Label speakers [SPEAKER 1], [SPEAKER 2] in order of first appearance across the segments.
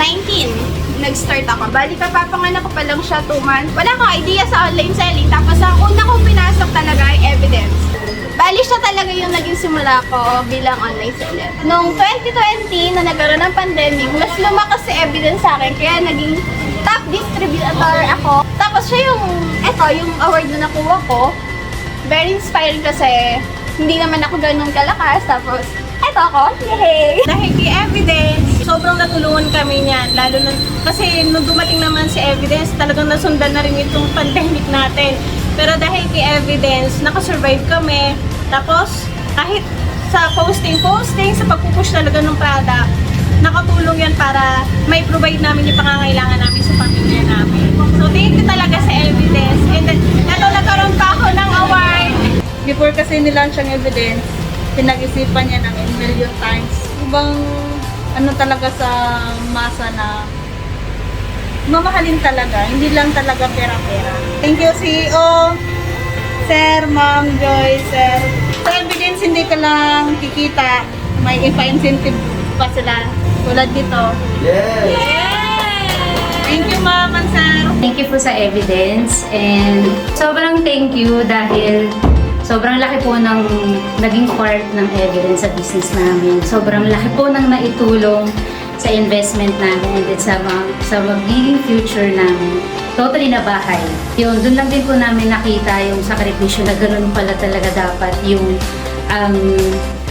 [SPEAKER 1] 19, nag-start ako. Bali, kapapanganak ko pa lang siya 2 months. Wala akong idea sa online selling. Tapos, ang una kong pinasok talaga ay Evidence. Bali, siya talaga yung naging simula ko bilang online seller. Noong 2020, na nagkaroon ng pandemic, mas lumakas si Evidence sa akin. Kaya naging top distributor ako. Tapos, siya yung award na nakuha ko. Very inspiring kasi hindi naman ako ganun kalakas. Tapos, eto ako, yay!
[SPEAKER 2] Dahil kay Evidence, sobrang natulungan kami niyan. Lalo na, kasi nung dumating naman si Evidence, talagang nasundan na rin itong pandemic natin. Pero dahil kay Evidence, nakasurvive kami. Tapos, kahit sa posting, sa pagpupush talaga ng product, nakatulong yan para may provide namin yung pangangailangan namin sa pamilya namin. So, thank you talaga sa Evidence. And then, eto, nagkaroon pa ako ng award.
[SPEAKER 3] Before kasi nilaunch ang Evidence, pinag-isipan niya ng million times. Ibang ano talaga sa masa na mamahalin talaga, hindi lang talaga pera-pera. Thank you CEO, Sir, Ma'am Joy, Sir. Sa Evidence, hindi ka lang kikita, may ipa-incentive pa sila tulad dito. Thank you, Ma'am and Sir.
[SPEAKER 4] Thank you po sa Evidence and sobrang thank you dahil sobrang laki po ng naging part ng Evidence sa business namin. Sobrang laki po ng naitulong sa investment namin and then sa magiging future namin. Totally na bahay. Yun, dun lang din po namin nakita yung sakripisyo na ganun pala talaga dapat yung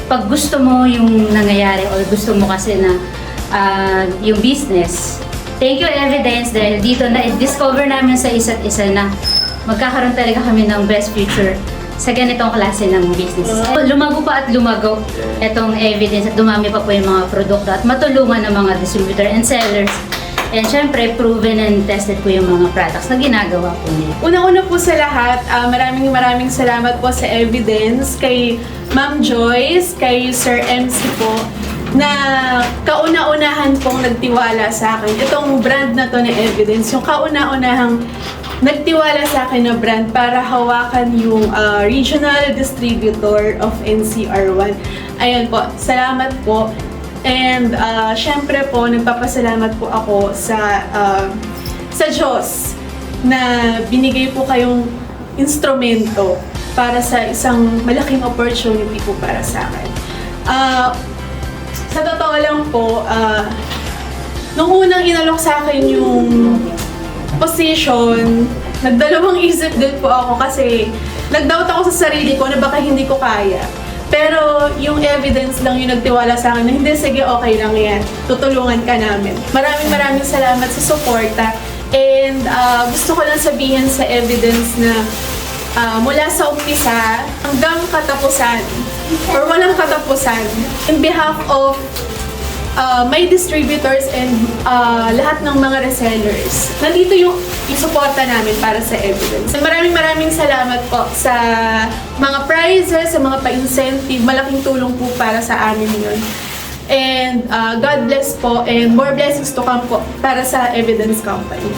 [SPEAKER 4] pag gusto mo yung nangyayari or gusto mo kasi na yung business. Thank you Evidence dahil dito na-discover namin sa isa't isa na magkakaroon talaga kami ng best future sa ganitong klase ng business. Lumago pa at lumago itong Evidence at dumami pa po yung mga produkto at matulungan ng mga distributor and sellers. And syempre, proven and tested po yung mga products na ginagawa po nila.
[SPEAKER 5] Una-una po sa lahat, maraming salamat po sa Evidence, kay Ma'am Joyce, kay Sir MC po, na kauna-unahan pong nagtiwala sa akin. Itong brand na to na Evidence, yung kauna-unahang nagtiwala sa akin na brand para hawakan yung regional distributor of NCR1. Ayan po, salamat po. And syempre po, nagpapasalamat po ako sa Diyos na binigay po kayong instrumento para sa isang malaking opportunity po para sa akin. Sa totoo lang po, nung unang inalok sa akin yung position, nagdalawang isip din po ako kasi nag-doubt ako sa sarili ko na baka hindi ko kaya. Pero yung Evidence lang yung nagtiwala sa akin na hindi, sige, okay lang yan. Tutulungan ka namin. Maraming salamat sa suporta. And gusto ko lang sabihin sa Evidence na mula sa umpisa hanggang katapusan or walang katapusan, in behalf of my distributors and lahat ng mga resellers, nandito yung suporta namin para sa Evidence. Maraming salamat po sa mga prizes, sa mga pa-incentive. Malaking tulong po para sa amin yun. And God bless po and more blessings to come po para sa Evidence Company.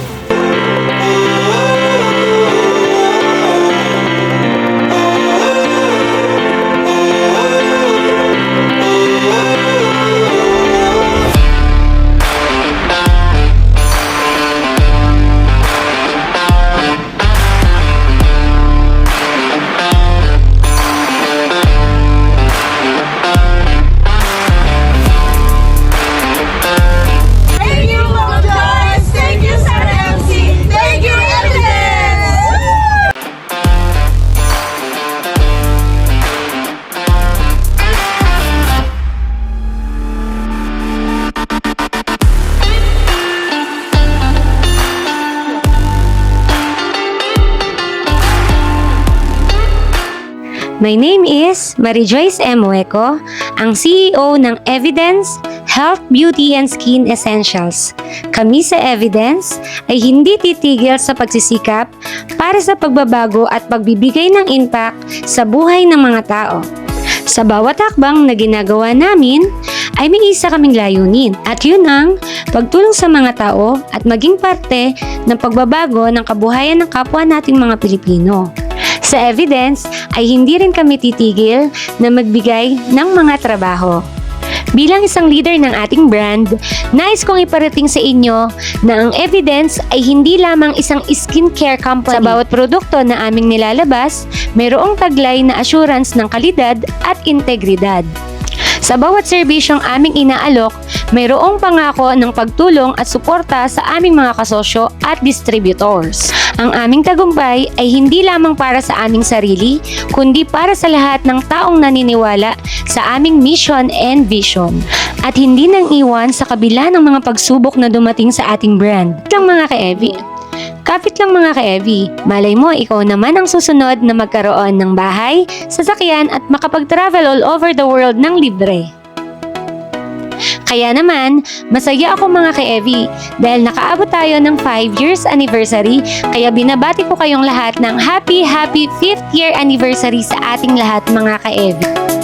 [SPEAKER 6] My name is Marijoyce M. Hueco, ang CEO ng Evidence Health, Beauty and Skin Essentials. Kami sa Evidence ay hindi titigil sa pagsisikap para sa pagbabago at pagbibigay ng impact sa buhay ng mga tao. Sa bawat hakbang na ginagawa namin ay may isa kaming layunin at yun ang pagtulong sa mga tao at maging parte ng pagbabago ng kabuhayan ng kapwa nating mga Pilipino. Sa Evidence ay hindi rin kami titigil na magbigay ng mga trabaho. Bilang isang leader ng ating brand, nais kong iparating sa inyo na ang Evidence ay hindi lamang isang skincare company. Sa bawat produkto na aming nilalabas, mayroong taglay na assurance ng kalidad at integridad. Sa bawat serbisyong aming inaalok, mayroong pangako ng pagtulong at suporta sa aming mga kasosyo at distributors. Ang aming tagumpay ay hindi lamang para sa aming sarili, kundi para sa lahat ng taong naniniwala sa aming mission and vision. At hindi nang iwan sa kabila ng mga pagsubok na dumating sa ating brand. Lang mga ka-Evi. Kapit lang mga ka-Evi, malay mo ikaw naman ang susunod na magkaroon ng bahay, sasakyan at makapag-travel all over the world ng libre. Kaya naman, masaya ako mga ka-Evi dahil nakaabot tayo ng 5 years anniversary, kaya binabati ko kayong lahat ng happy 5th year anniversary sa ating lahat mga ka-Evi.